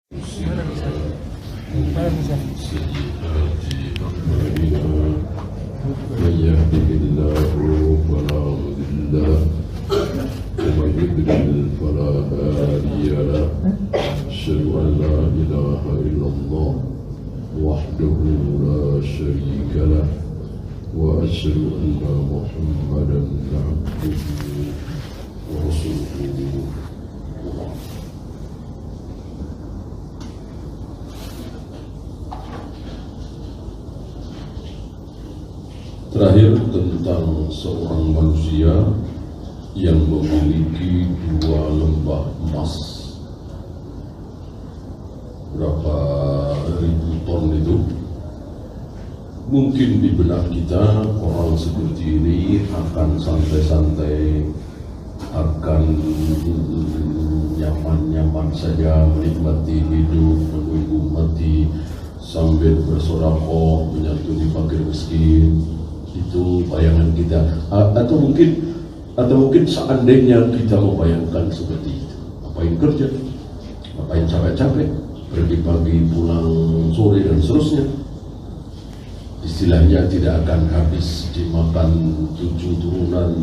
سيئات أعمالنا من يهده الله فلا مضل له ومن يضلل فلا هادي له أشهد أن لا إله إلا الله وحده لا شريك له وأشهد أن محمدا عبده ورسوله. Terakhir tentang seorang manusia yang memiliki 2 lembah emas. Berapa ribu ton itu? Mungkin di benak kita orang seperti ini akan santai-santai, akan nyaman-nyaman saja menikmati hidup, menunggu mati sambil bersedekah, menyantuni fakir miskin. Itu bayangan kita, atau mungkin seandainya kita membayangkan seperti itu, ngapain kerja, ngapain capek-capek, pergi pagi pulang sore dan seterusnya. Istilahnya tidak akan habis dimakan 7 turunan,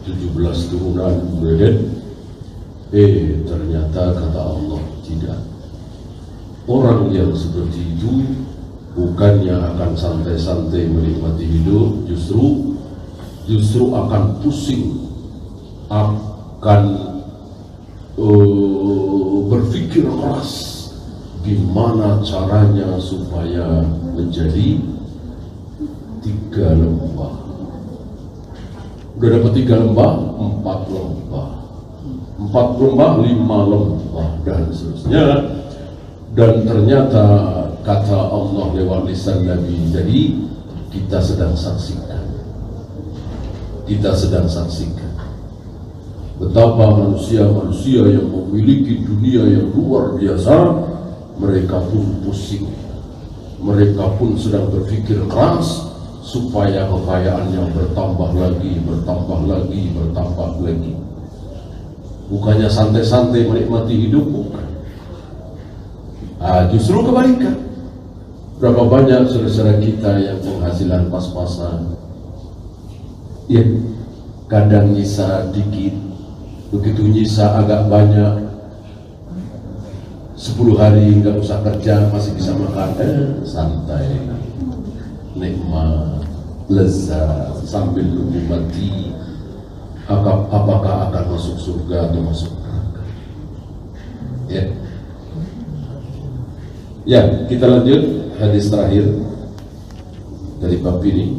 17 turunan, kemudian ternyata kata Allah tidak. Orang yang seperti itu bukannya akan santai-santai menikmati hidup, justru akan pusing, akan berpikir keras gimana caranya supaya menjadi 3 lembah. Udah dapat 3 lembah, 4 lembah, 4 lembah, 5 lembah dan seterusnya. Dan ternyata kata Allah lewat lisan Nabi tadi, kita sedang saksikan betapa manusia-manusia yang memiliki dunia yang luar biasa, mereka pun pusing, mereka pun sedang berpikir keras supaya kekayaannya bertambah lagi. Bukannya santai-santai menikmati hidup, bukan. Justru kebalikan. Berapa banyak saudara-saudara kita yang penghasilan pas-pasan, ya kadang nyisa dikit, begitu nyisa agak banyak, 10 hari nggak usah kerja masih bisa makan, santai, nikmat, lezat sambil nunggu mati. Apakah akan masuk surga atau masuk neraka? Ya, kita lanjut hadis terakhir dari bab ini,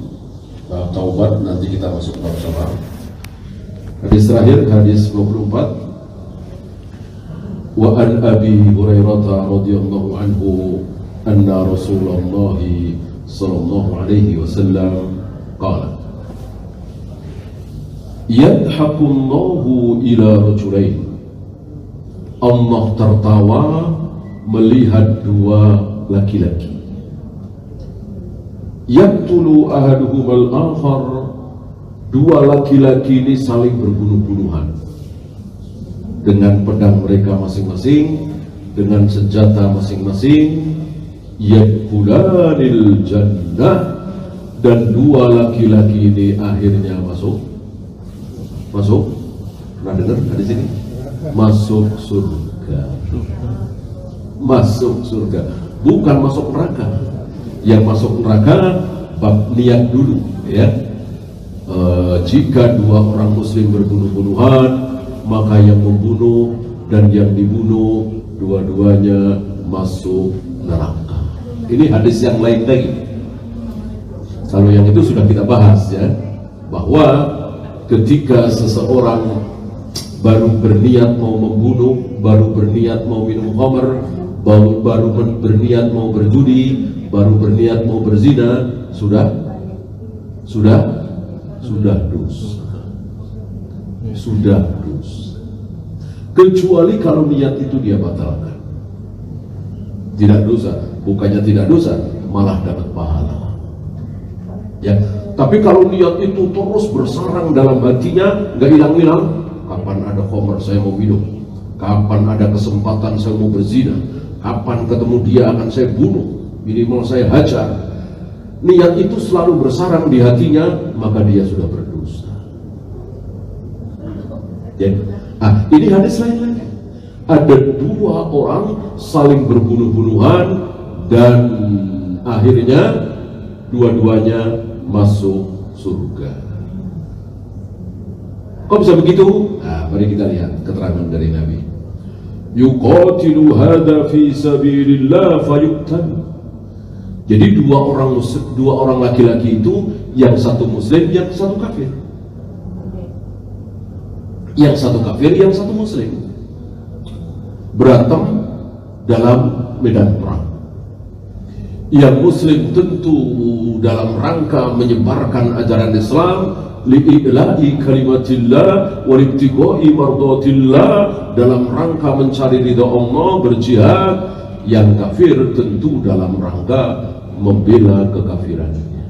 bab taubat. Nanti kita masuk bab sabar. Hadis terakhir, hadis 24. Wa an Abi Hurairah radhiyallahu anhu anna Rasulullah sallallahu alaihi wasallam qala yadhaqullahu ila rajulain. Allah tertawa melihat 2 laki-laki. Yaqtulu ahaduhum al-akhar. 2 laki-laki ini saling berbunuh-bunuhan dengan pedang mereka masing-masing, dengan senjata masing-masing. Yadkhulanil jannah. Dan 2 laki-laki ini akhirnya masuk. Pernah dengar hadis ini? Masuk surga. Masuk surga, bukan masuk neraka. Yang masuk neraka bab niat dulu, ya. Jika 2 orang muslim berbunuh-bunuhan, maka yang membunuh dan yang dibunuh dua-duanya masuk neraka. Ini hadis yang lain lagi. Kalau yang itu sudah kita bahas, ya, bahwa ketika seseorang baru berniat mau membunuh, baru berniat mau minum khamr, baru berniat mau berjudi, baru berniat mau berzina, sudah dosa. Kecuali kalau niat itu dia batalkan, tidak dosa. Bukannya tidak dosa, malah dapat pahala. Ya, tapi kalau niat itu terus bersarang dalam hatinya, nggak hilang-hilang. Kapan ada khamr saya mau minum, kapan ada kesempatan saya mau berzina, kapan ketemu dia akan saya bunuh, minimal saya hajar. Niat itu selalu bersarang di hatinya, maka dia sudah berdosa. Jadi, ini hadis lain lagi. Ada dua orang saling berbunuh-bunuhan dan akhirnya dua-duanya masuk surga. Kok bisa begitu? Nah, mari kita lihat keterangan dari Nabi. Yuqatilu hadza fi sabilillah fayuqtal. Jadi dua orang laki-laki itu, yang satu muslim, yang satu kafir. Yang satu kafir, yang satu muslim. Berantem dalam medan perang. Yang muslim tentu dalam rangka menyebarkan ajaran Islam, li'ila'i kalimatillah walibtiqa'i mardatillah, dalam rangka mencari ridha Allah, berjihad. Yang kafir tentu dalam rangka membela kekafirannya.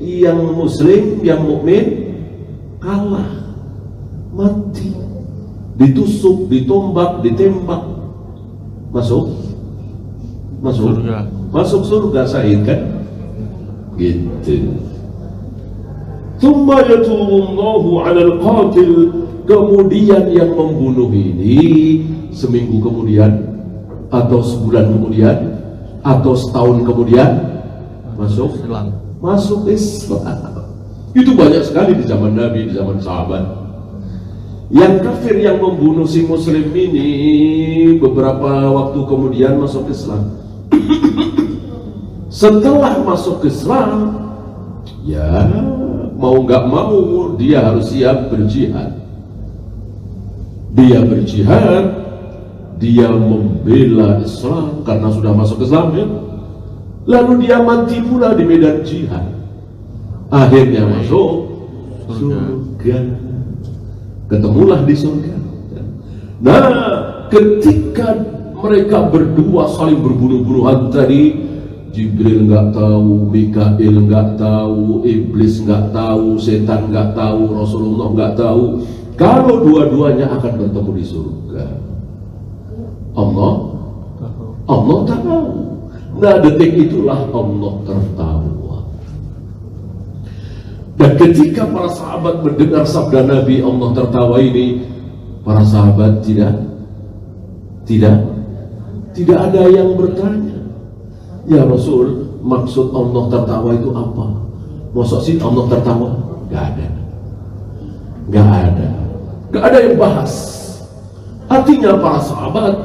Yang muslim, yang mukmin kalah, mati, ditusuk, ditombak, ditembak, masuk surga. Masuk surga, syahid kan? Gitu. Tsumma yatubullahu 'alal qatil. Kemudian yang membunuh ini seminggu kemudian, atau sebulan kemudian, atau setahun kemudian masuk Islam. Itu banyak sekali di zaman Nabi, di zaman sahabat. Yang kafir yang membunuh si muslim ini beberapa waktu kemudian masuk Islam. Setelah masuk Islam, ya mau nggak mau dia harus siap berjihad. Dia berjihad, dia membela Islam karena sudah masuk Islam ya. Lalu dia mati pula di medan jihad. Akhirnya masuk surga. Ketemulah di surga. Nah, ketika mereka berdua saling berbunuh-bunuhan tadi, Jibril nggak tahu, Mikail nggak tahu, Iblis nggak tahu, setan nggak tahu, Rasulullah nggak tahu kalau dua-duanya akan bertemu di surga. Allah tahu. Nah, detik itulah Allah tertawa. Dan ketika para sahabat mendengar sabda Nabi Allah tertawa ini, para sahabat tidak ada yang bertanya, ya Rasul, maksud Allah tertawa itu apa? Maksud sih Allah tertawa? Gak ada yang bahas. Artinya para sahabat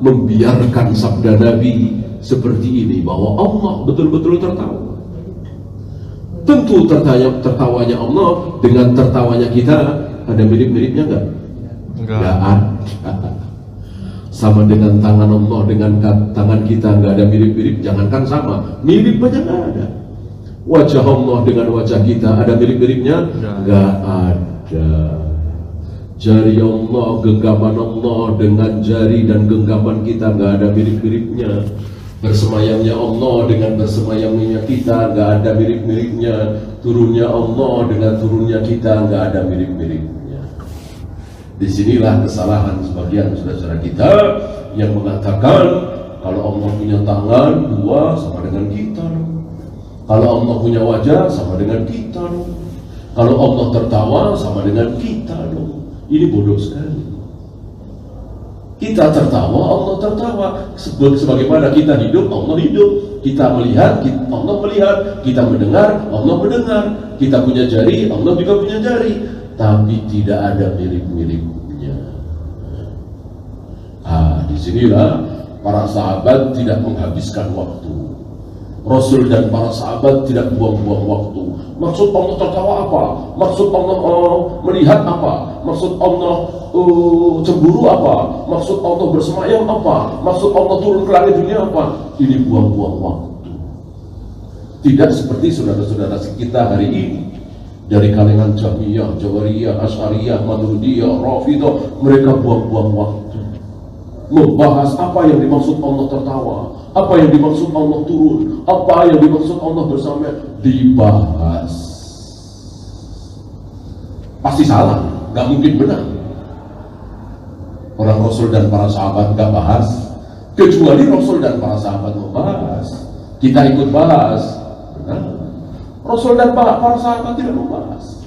membiarkan sabda Nabi seperti ini, bahwa Allah betul-betul tertawa. Tentu tertawanya Allah dengan tertawanya kita ada mirip-miripnya enggak? Enggak ada. Sama dengan tangan Allah dengan tangan kita enggak ada mirip-mirip, jangankan sama, mirip aja enggak ada. Wajah Allah dengan wajah kita ada mirip-miripnya? Enggak ada. Jari Allah, genggaman Allah dengan jari dan genggaman kita enggak ada mirip-miripnya. Bersemayamnya Allah dengan bersemayamnya kita nggak ada mirip-miripnya. Turunnya Allah dengan turunnya kita nggak ada mirip-miripnya. Disinilah kesalahan sebagian saudara-saudara kita yang mengatakan kalau Allah punya tangan dua sama dengan kita, kalau Allah punya wajah sama dengan kita, kalau Allah tertawa sama dengan kita. Ini bodoh sekali. Kita tertawa, Allah tertawa. Sebagaimana kita hidup, Allah hidup. Kita melihat, Allah melihat. Kita mendengar, Allah mendengar. Kita punya jari, Allah juga punya jari. Tapi tidak ada mirip-miripnya. Disinilah para sahabat tidak menghabiskan waktu. Rasul dan para sahabat tidak buang-buang waktu. Maksud Allah tertawa apa? Maksud Allah melihat apa? Maksud Allah cemburu apa? Maksud Allah bersemayam apa? Maksud Allah turun ke langit dunia apa? Ini buang-buang waktu. Tidak seperti saudara-saudara kita hari ini dari kalangan Jahmiyah, Jawariyah, Asy'ariyah, Maturidiyah, Rafidah. Mereka buang-buang waktu membahas apa yang dimaksud Allah tertawa, apa yang dimaksud Allah turun, apa yang dimaksud Allah bersama. Dibahas pasti salah, nggak mungkin benar. Orang Rasul dan para sahabat nggak bahas, kecuali Rasul dan para sahabat mau bahas, kita ikut bahas. Nah, Rasul dan para sahabat tidak membahas.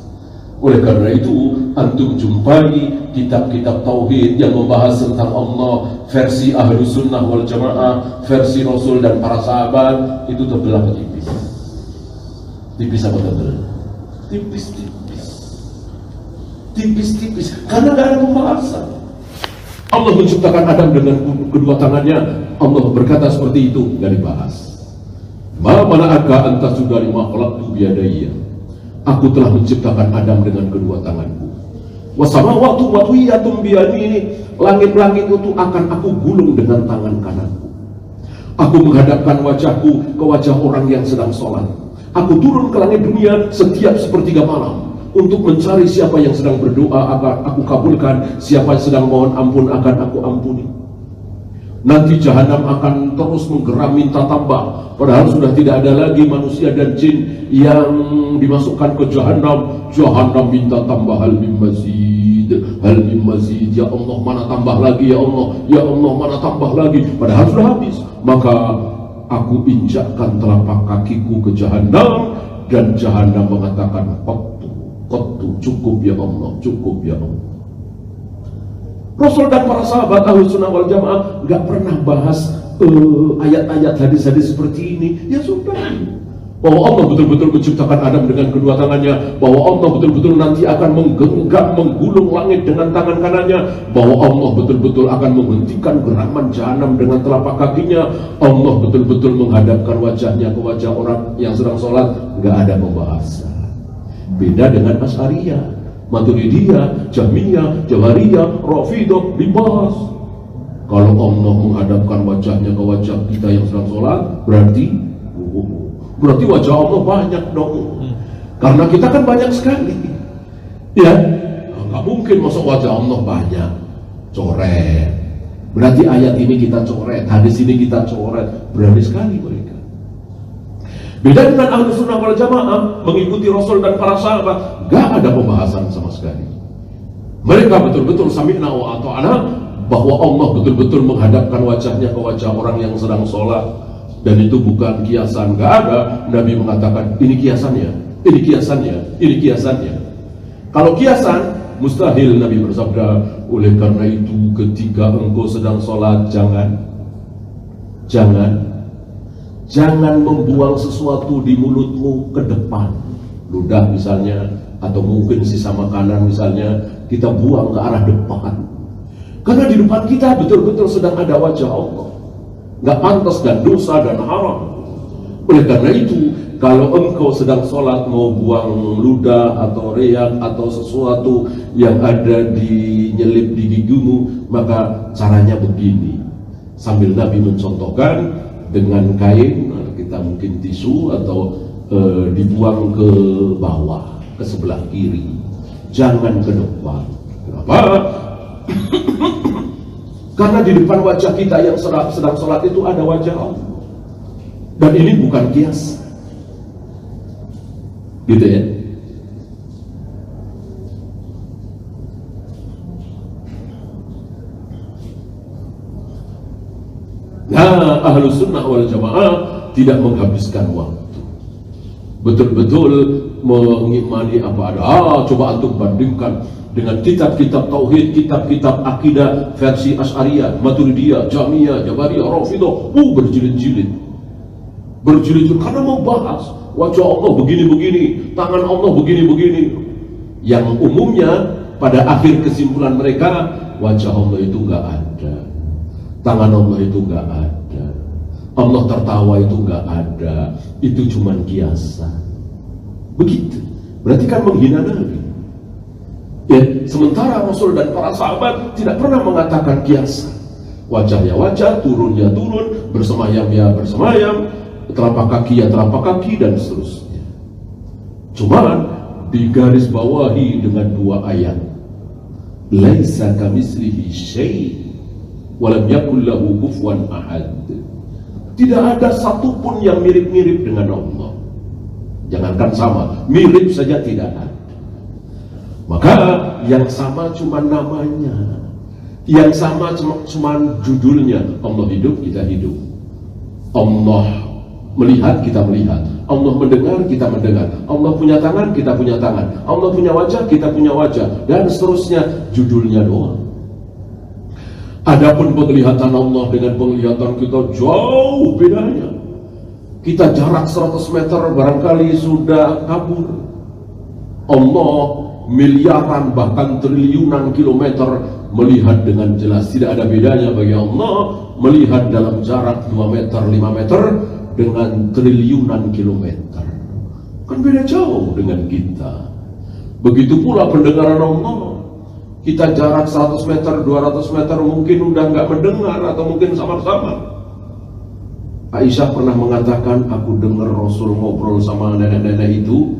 Oleh karena itu, antum jumpai kitab-kitab tauhid yang membahas tentang Allah versi Ahlus Sunnah wal Jamaah, versi Rasul dan para sahabat, itu terbelah tipis. Tipis apa tebel? Tipis, karena nggak ada pembahasan. Allah menciptakan Adam dengan kedua tangannya. Allah berkata seperti itu, nggak dibahas. Ma mana'aka anta sudari ma khalaqtu biyadayya. Aku telah menciptakan Adam dengan kedua tanganku. Wasamawatu watwiyatum biyamini. Langit-langit itu akan aku gulung dengan tangan kananku. Aku menghadapkan wajahku ke wajah orang yang sedang sholat. Aku turun ke langit dunia setiap sepertiga malam untuk mencari siapa yang sedang berdoa agar aku kabulkan, siapa yang sedang mohon ampun akan aku ampuni. Nanti jahanam akan terus menggeram minta tambah, padahal sudah tidak ada lagi manusia dan jin yang dimasukkan ke jahanam. Jahanam minta tambah, hal min mazid, ya Allah mana tambah lagi, ya Allah mana tambah lagi, padahal sudah habis. Maka aku injakkan telapak kakiku ke jahanam, dan jahanam mengatakan qattu, cukup ya Allah, cukup ya Allah. Rasul dan para sahabat Ahlus Sunnah wal Jamaah nggak pernah bahas ayat-ayat hadis-hadis seperti ini. Ya sudah, bahwa Allah betul-betul menciptakan Adam dengan kedua tangannya, bahwa Allah betul-betul nanti akan menggenggam, menggulung langit dengan tangan kanannya, bahwa Allah betul-betul akan menghentikan geraman jahanam dengan telapak kakinya, Allah betul-betul menghadapkan wajahnya ke wajah orang yang sedang sholat. Nggak ada pembahasan. Beda dengan Asy'ariyah, Maturidiyah, Jahmiyah, Jabariyah, Rafidah dibahas. Kalau Allah menghadapkan wajahnya ke wajah kita yang sedang sholat, berarti wajah Allah banyak dong. Karena kita kan banyak sekali. Ya, nggak mungkin masuk wajah Allah banyak. Coret. Berarti ayat ini kita coret, hadis ini kita coret. Berani sekali mereka. Beda dengan Ahlus Sunnah wal Jamaah, mengikuti Rasul dan para sahabat, gak ada pembahasan sama sekali. Mereka betul-betul sami'na wa ata'na, bahwa Allah betul-betul menghadapkan wajahnya ke wajah orang yang sedang sholat, dan itu bukan kiasan. Gak ada Nabi mengatakan ini kiasannya, ini kiasannya, ini kiasannya. Kalau kiasan, mustahil. Nabi bersabda, oleh karena itu ketika engkau sedang sholat, jangan membuang sesuatu di mulutmu ke depan, ludah misalnya, atau mungkin sisa makanan misalnya, kita buang ke arah depan. Karena di depan kita betul-betul sedang ada wajah Allah. Nggak pantas dan dosa dan haram. Oleh karena itu, kalau engkau sedang sholat mau buang ludah atau reak atau sesuatu yang ada nyelip di gigimu, maka caranya begini. Sambil Nabi mencontohkan dengan kain, kita mungkin tisu atau dibuang ke bawah, ke sebelah kiri, jangan ke depan. Kenapa? Karena di depan wajah kita yang sedang sholat itu ada wajah Allah, dan ini bukan kias, gitu ya. Nah, Ahlus Sunnah wal Jamaah tidak menghabiskan waktu, betul-betul mengimani apa ada. Coba antum bandingkan dengan kitab-kitab tauhid, kitab-kitab akidah versi Asy'ariyah, Maturidiyah, Jahmiyah, Jabariyah, Rafidah, berjilid-jilid karena mau bahas wajah Allah begini-begini, tangan Allah begini-begini, yang umumnya pada akhir kesimpulan mereka, wajah Allah itu nggak ada, tangan Allah itu nggak ada, Allah tertawa itu nggak ada, itu cuma kiasan. Begitu, berarti kan menghina Nabi. Ya, sementara Rasul dan para sahabat tidak pernah mengatakan kiasan. Wajah ya wajah, turun ya turun, bersemayam ya bersemayam, telapak kaki ya telapak kaki, dan seterusnya. Cuman digaris bawahi dengan dua ayat. Laisa kamitslihi syai' wa lam yakul lahu kufuwan ahad. Tidak ada satupun yang mirip-mirip dengan Allah. Jangankan sama, mirip saja tidak ada. Maka yang sama cuma namanya. Yang sama cuma judulnya, Allah hidup, kita hidup. Allah melihat, kita melihat. Allah mendengar, kita mendengar. Allah punya tangan, kita punya tangan. Allah punya wajah, kita punya wajah. Dan seterusnya, judulnya doang. Adapun penglihatan Allah dengan penglihatan kita jauh bedanya. Kita jarak 100 meter barangkali sudah kabur. Allah miliaran bahkan triliunan kilometer melihat dengan jelas. Tidak ada bedanya bagi Allah melihat dalam jarak 2 meter, 5 meter dengan triliunan kilometer. Kan beda jauh dengan kita. Begitu pula pendengaran Allah. Kita jarak 100 meter, 200 meter mungkin udah nggak mendengar atau mungkin sama-sama. Aisyah pernah mengatakan, aku dengar Rasul ngobrol sama nenek-nenek itu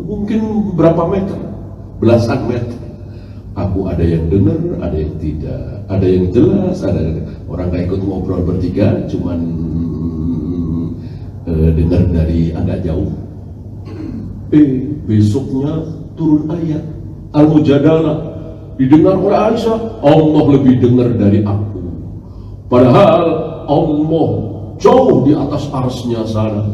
mungkin berapa meter, belasan meter. Aku ada yang dengar, ada yang tidak, ada yang jelas, ada orang gak ikut ngobrol bertiga, cuman dengar dari agak jauh. Besoknya turun ayat Al-Mujadalah, didengar oleh Aisyah. Allah lebih dengar dari aku, padahal Allah jauh di atas arsy-Nya sana.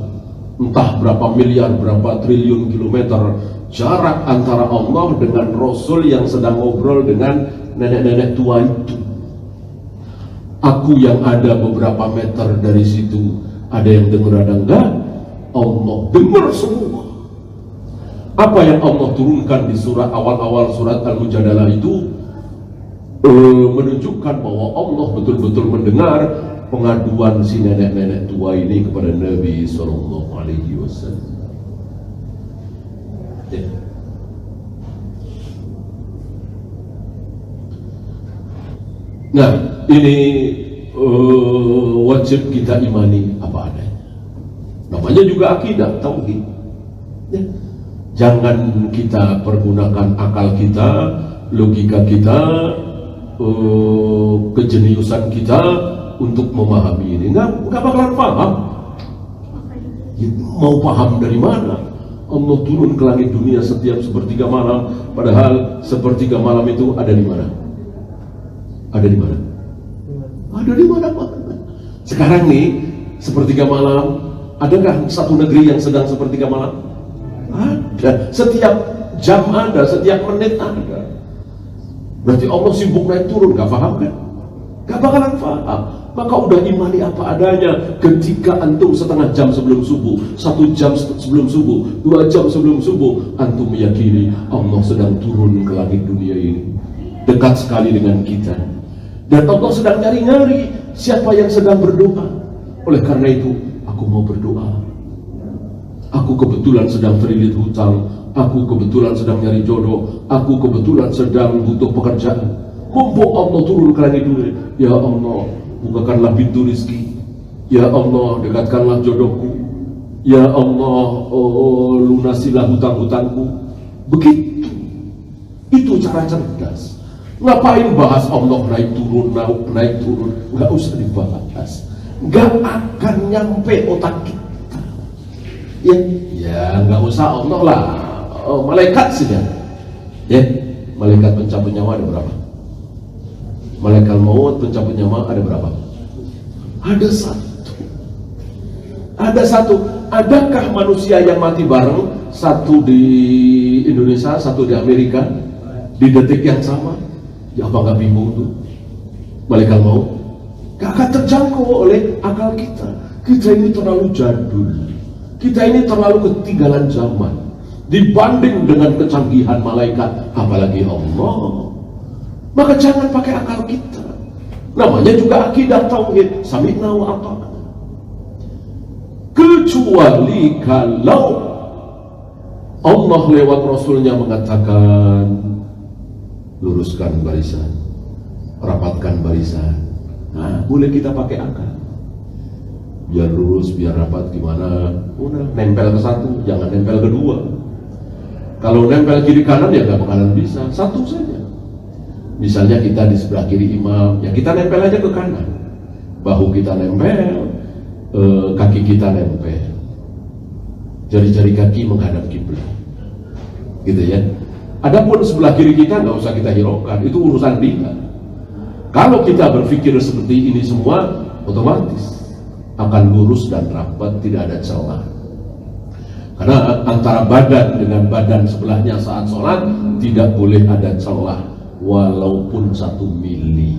Entah berapa miliar, berapa triliun kilometer jarak antara Allah dengan Rasul yang sedang ngobrol dengan nenek-nenek tua itu. Aku yang ada beberapa meter dari situ, ada yang dengar ada enggak, Allah dengar semua. Apa yang Allah turunkan di surat awal-awal surat Al-Mujadalah itu menunjukkan bahwa Allah betul-betul mendengar pengaduan si nenek-nenek tua ini kepada Nabi Sallallahu Alaihi Wasallam. Nah, ini wajib kita imani apa adanya. Namanya juga akidah, tauhid. Ya. Jangan kita pergunakan akal kita, logika kita, kejeniusan kita untuk memahami ini. Nggak bakalan paham. Mau paham dari mana? Allah turun ke langit dunia setiap sepertiga malam, padahal sepertiga malam itu ada di mana? Ada di mana? Ada di mana-mana. Sekarang nih sepertiga malam, adakah satu negeri yang sedang sepertiga malam? Ada. Setiap jam ada, setiap menit ada. Berarti Allah sibuk naik turun, gak paham kan? Gak bakalan paham. Maka udah imani apa adanya. Ketika antum setengah jam sebelum subuh, 1 jam sebelum subuh, 2 jam sebelum subuh, antum meyakini Allah sedang turun ke langit dunia ini, dekat sekali dengan kita. Dan Allah sedang nyari-nyari siapa yang sedang berdoa. Oleh karena itu, aku mau berdoa. Aku kebetulan sedang terlilit hutang, aku kebetulan sedang nyari jodoh, aku kebetulan sedang butuh pekerjaan. Mumpung Allah turun ke langit dunia, ya Allah, bukakanlah pintu rizki. Ya Allah, dekatkanlah jodohku. Ya Allah, lunasilah hutang-hutangku. Begitu. Itu cara cerdas. Ngapain bahas Allah naik turun, naik turun? Nggak usah dibahas. Nggak akan nyampe otak kita. Ya nggak usah Allah lah. Malaikat saja. Ya, malaikat pencabut nyawa ada berapa? Malaikat maut pencabut nyawa ada berapa? Ada satu. Ada satu. Adakah manusia yang mati bareng, satu di Indonesia, satu di Amerika, di detik yang sama? Ya apa nggak bingung tuh? Malaikat maut gak akan terjangkau oleh akal kita. Kita ini terlalu jadul. Kita ini terlalu ketinggalan zaman dibanding dengan kecanggihan malaikat, apalagi Allah. Maka jangan pakai akal kita. Namanya juga akidah tauhid, sami'na wa ata'na. Kecuali kalau Allah lewat Rasulnya mengatakan, luruskan barisan, rapatkan barisan. Nah, boleh kita pakai akal. Biar lurus, biar rapat gimana? Udah, nempel ke satu, jangan nempel ke dua. Kalau nempel kiri kanan ya gak bakalan bisa, satu saja. Misalnya kita di sebelah kiri imam, ya kita nempel aja ke kanan. Bahu kita nempel, kaki kita nempel. Jari-jari kaki menghadap kiblat. Gitu ya. Adapun sebelah kiri kita nggak usah kita hiraukan, itu urusan dia. Kalau kita berpikir seperti ini semua, otomatis akan lurus dan rapat, tidak ada celah. Karena antara badan dengan badan sebelahnya saat sholat tidak boleh ada celah walaupun 1 mili.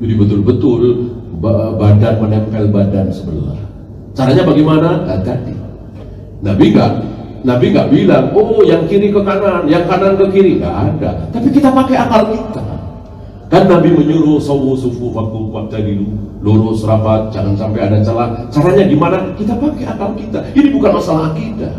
Jadi betul-betul badan menempel badan sebelah. Caranya bagaimana? Tadi Nabi nggak bilang, oh yang kiri ke kanan, yang kanan ke kiri, nggak ada. Tapi kita pakai akal kita. Kan Nabi menyuruh sawu sufu fakum waqtadilu, lurus rapat, jangan sampai ada celah. Caranya gimana? Kita pakai akal kita. Ini bukan masalah akidah.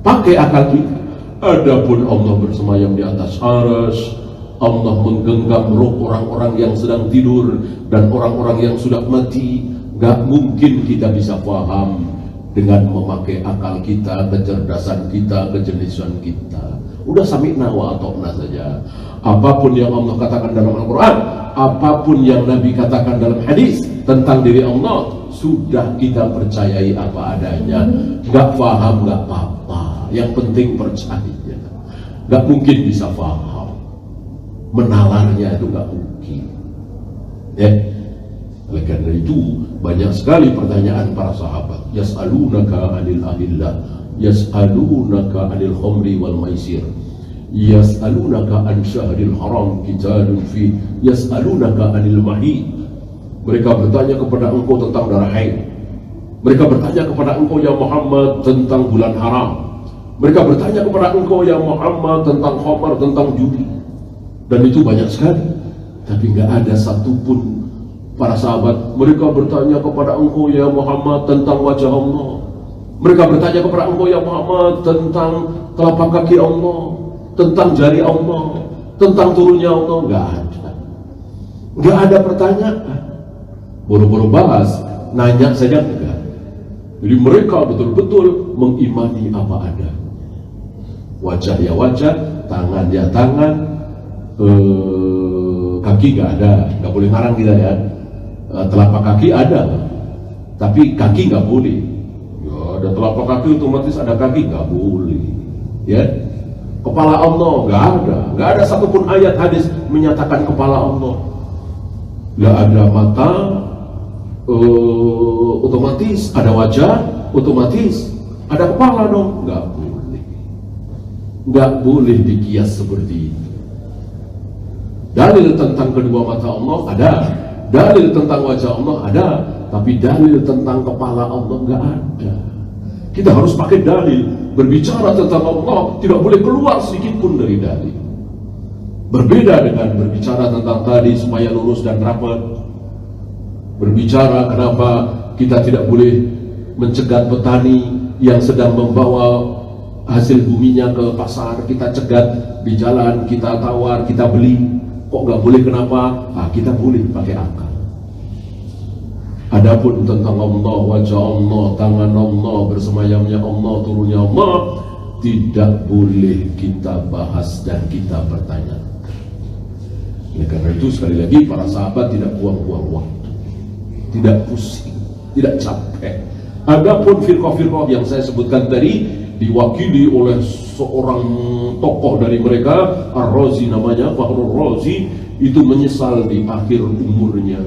Pakai akal kita. Adapun Allah bersemayam di atas arsy, Allah menggenggam roh orang-orang yang sedang tidur dan orang-orang yang sudah mati. Nggak mungkin kita bisa paham dengan memakai akal kita, kecerdasan kita, kejeniusan kita. Udah sami'na wa ata'na saja. Apapun yang Allah katakan dalam Al-Quran, apapun yang Nabi katakan dalam hadis tentang diri Allah, sudah kita percayai apa adanya. Nggak paham nggak apa-apa, yang penting percaya. Nggak mungkin bisa paham, menalarnya itu nggak mungkin. Oleh karena itu banyak sekali pertanyaan para sahabat. Yas'alunaka 'anil ahillah, yas'alunaka 'anil khamri wal maisir, yas'alunaka 'an syahril haram qitalun fi, yas'alunaka 'anil mahid. Mereka bertanya kepada engkau tentang darah haid. Mereka bertanya kepada engkau ya Muhammad tentang bulan haram. Mereka bertanya kepada engkau ya Muhammad tentang khamar, tentang judi. Dan itu banyak sekali. Tapi nggak ada satupun para sahabat mereka bertanya kepada engkau ya Muhammad tentang wajah Allah. Mereka bertanya kepada engkau ya Muhammad tentang telapak kaki Allah, tentang jari Allah, tentang turunnya Allah. Nggak ada pertanyaan. Boro-boro bahas, nanya saja enggak. Jadi mereka betul-betul mengimani apa ada. Wajah ya wajah, tangan ya tangan, kaki nggak ada, nggak boleh ngarang kita ya. Telapak kaki ada, tapi kaki nggak boleh. Ya, ada telapak kaki otomatis ada kaki, nggak boleh. Ya, kepala Allah nggak ada satupun ayat hadis menyatakan kepala Allah. Nggak ada mata, otomatis ada wajah, otomatis ada kepala dong. Nggak boleh dikias seperti itu. Dalil tentang kedua mata Allah ada. Dalil tentang wajah Allah ada, tapi dalil tentang kepala Allah nggak ada. Kita harus pakai dalil. Berbicara tentang Allah tidak boleh keluar sedikit pun dari dalil. Berbeda dengan berbicara tentang tadi supaya lurus dan rapat. Berbicara kenapa kita tidak boleh mencegat petani yang sedang membawa hasil buminya ke pasar, kita cegat di jalan, kita tawar, kita beli. Kok nggak boleh, kenapa? Kita boleh pakai akal. Adapun tentang Allah, wajah Allah, tangan Allah, bersemayamnya Allah, turunnya Allah, tidak boleh kita bahas dan kita bertanya. Oleh karena itu sekali lagi para sahabat tidak buang-buang waktu, tidak pusing, tidak capek. Adapun firqah-firqah yang saya sebutkan tadi diwakili oleh seorang tokoh dari mereka, Ar-Razi namanya, Fakhrur Razi, itu menyesal di akhir umurnya.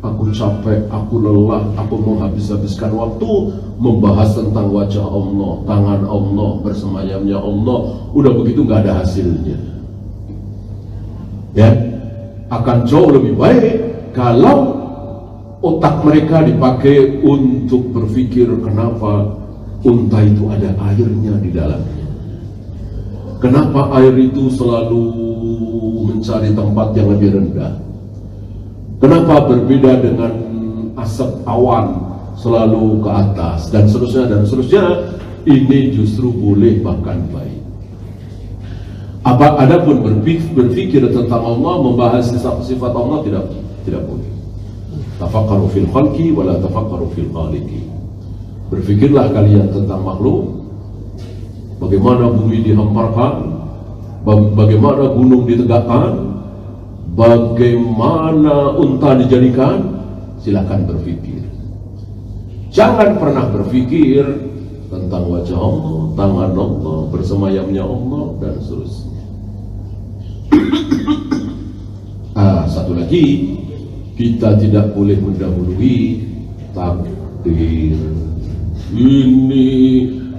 Aku capek, aku lelah, aku menghabis-habiskan waktu membahas tentang wajah Allah, tangan Allah, bersemayamnya Allah. Udah begitu nggak ada hasilnya. Ya, akan jauh lebih baik kalau otak mereka dipakai untuk berpikir kenapa unta itu ada airnya di dalamnya. Kenapa air itu selalu mencari tempat yang lebih rendah? Kenapa berbeda dengan asap awan selalu ke atas dan seterusnya dan seterusnya? Ini justru boleh bahkan baik. Adapun berpikir tentang Allah, membahas sifat Allah tidak boleh. Tafakkaru fil khalqi wa la tafakkaru fil khaliqi. Berpikirlah kalian tentang makhluk, bagaimana bumi dihamparkan, bagaimana gunung ditegakkan, bagaimana unta dijadikan. Silakan berpikir. Jangan pernah berpikir tentang wajah Allah, tangan Allah, bersemayamnya Allah, dan seterusnya. Satu lagi, kita tidak boleh mendahului takdir.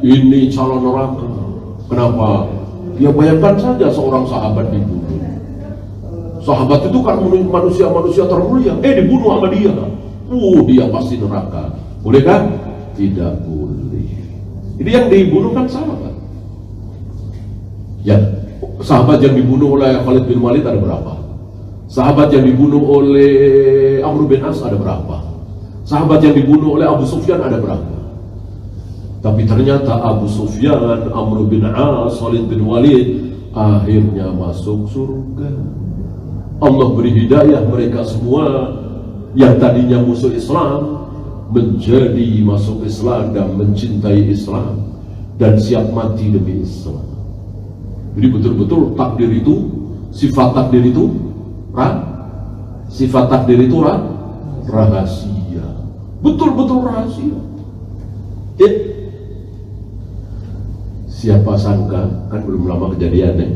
Ini calon neraka. Kenapa? Ya bayangkan saja seorang sahabat dibunuh. Sahabat itu kan manusia termulia, dibunuh sama dia. Dia pasti neraka. Bolehkah? Tidak boleh. Ini yang dibunuh kan sahabat. Ya, sahabat yang dibunuh oleh Khalid bin Walid ada berapa? Sahabat yang dibunuh oleh Amr bin As ada berapa? Sahabat yang dibunuh oleh Abu Sufyan ada berapa? Tapi ternyata Abu Sufyan, Amr bin As, Khalid bin Walid akhirnya masuk surga. Allah beri hidayah mereka semua yang tadinya musuh Islam menjadi masuk Islam dan mencintai Islam dan siap mati demi Islam. Jadi betul-betul takdir itu, sifat takdir itu rahasia, betul-betul rahasia. Siapa sangka, kan belum lama kejadiannya,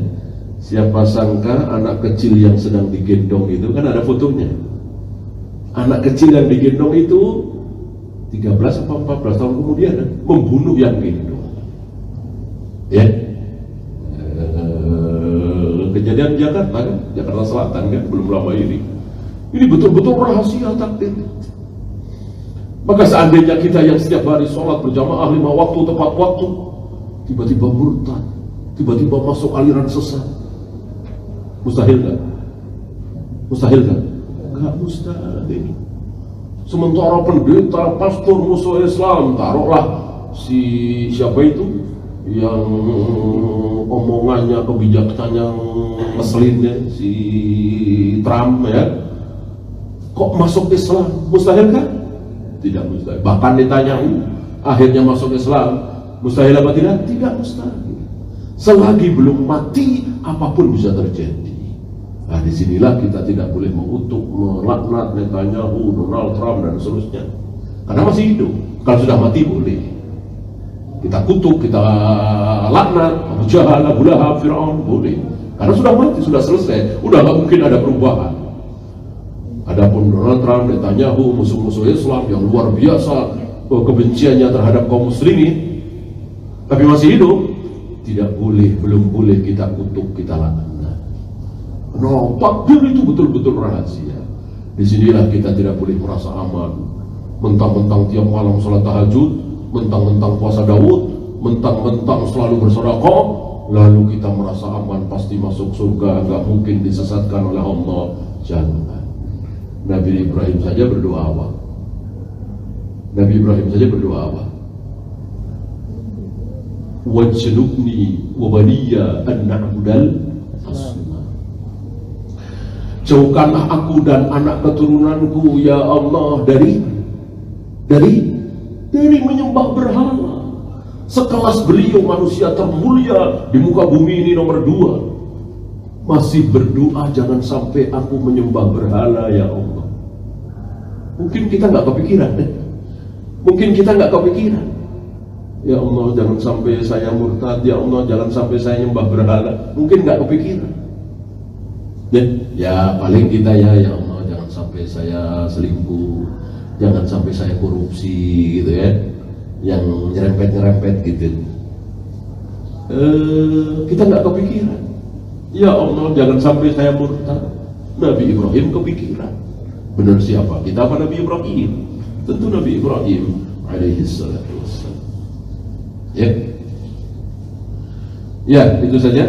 siapa sangka anak kecil yang sedang digendong itu, kan ada fotonya, anak kecil yang digendong itu 13 atau 14 tahun kemudian membunuh yang gendong. Kejadian Jakarta kan, Jakarta Selatan kan, belum lama ini. Ini betul-betul rahasia takdir. Maka seandainya kita yang setiap hari sholat berjamaah 5 waktu tepat waktu, tiba-tiba murtad, tiba-tiba masuk aliran sesat, mustahil gak? Mustahil gak? Gak mustahil. Sementara pendeta, pastor musuh Islam, taruhlah si siapa itu yang omongannya kebijakannya ngeselinnya si Trump ya, kok masuk Islam? Mustahil kan? Tidak mustahil. Bahkan ditanya akhirnya masuk Islam, mustahil apa tidak? Tidak mustahil. Selagi belum mati, apapun bisa terjadi. Nah, disinilah kita tidak boleh mengutuk, melaknat Netanyahu, Donald Trump dan seterusnya, karena masih hidup. Kalau sudah mati boleh kita kutuk, kita laknat Abu Jahal, Abu Lahab, Fir'aun, boleh, karena sudah mati, sudah selesai, udah gak mungkin ada perubahan. Adapun Donald Trump, Netanyahu, musuh-musuh Islam yang luar biasa kebenciannya terhadap kaum muslimin, tapi masih hidup, tidak boleh, belum boleh kita kutuk, kita laknat. No, takdir itu betul-betul rahasia. Disinilah kita tidak boleh merasa aman. Mentang-mentang tiap malam sholat tahajud, mentang-mentang puasa Daud, mentang-mentang selalu bersedekah, lalu kita merasa aman, pasti masuk surga, nggak mungkin disesatkan oleh Allah. Jangan. Nabi Ibrahim saja berdoa apa? Nabi Ibrahim saja berdoa apa? Wajnubni wa baniya an na'budal asnam. Jauhkanlah aku dan anak keturunanku ya Allah dari menyembah berhala. Sekelas beliau manusia termulia di muka bumi ini nomor 2, masih berdoa jangan sampai aku menyembah berhala ya Allah. Mungkin kita nggak kepikiran, mungkin kita nggak kepikiran. Ya Allah jangan sampai saya murtad, ya Allah jangan sampai saya nyembah berhala. Mungkin nggak kepikiran. Ya paling kita ya Allah jangan sampai saya selingkuh, jangan sampai saya korupsi gitu ya, yang nyerempet gitu. Kita nggak kepikiran. Ya Allah jangan sampai saya murtad. Nabi Ibrahim kepikiran. Benar siapa? Kita apa Nabi Ibrahim? Tentu Nabi Ibrahim alaihi salatu wassalam. Ya itu saja.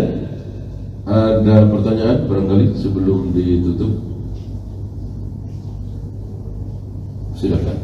Ada pertanyaan barangkali sebelum ditutup? Silakan.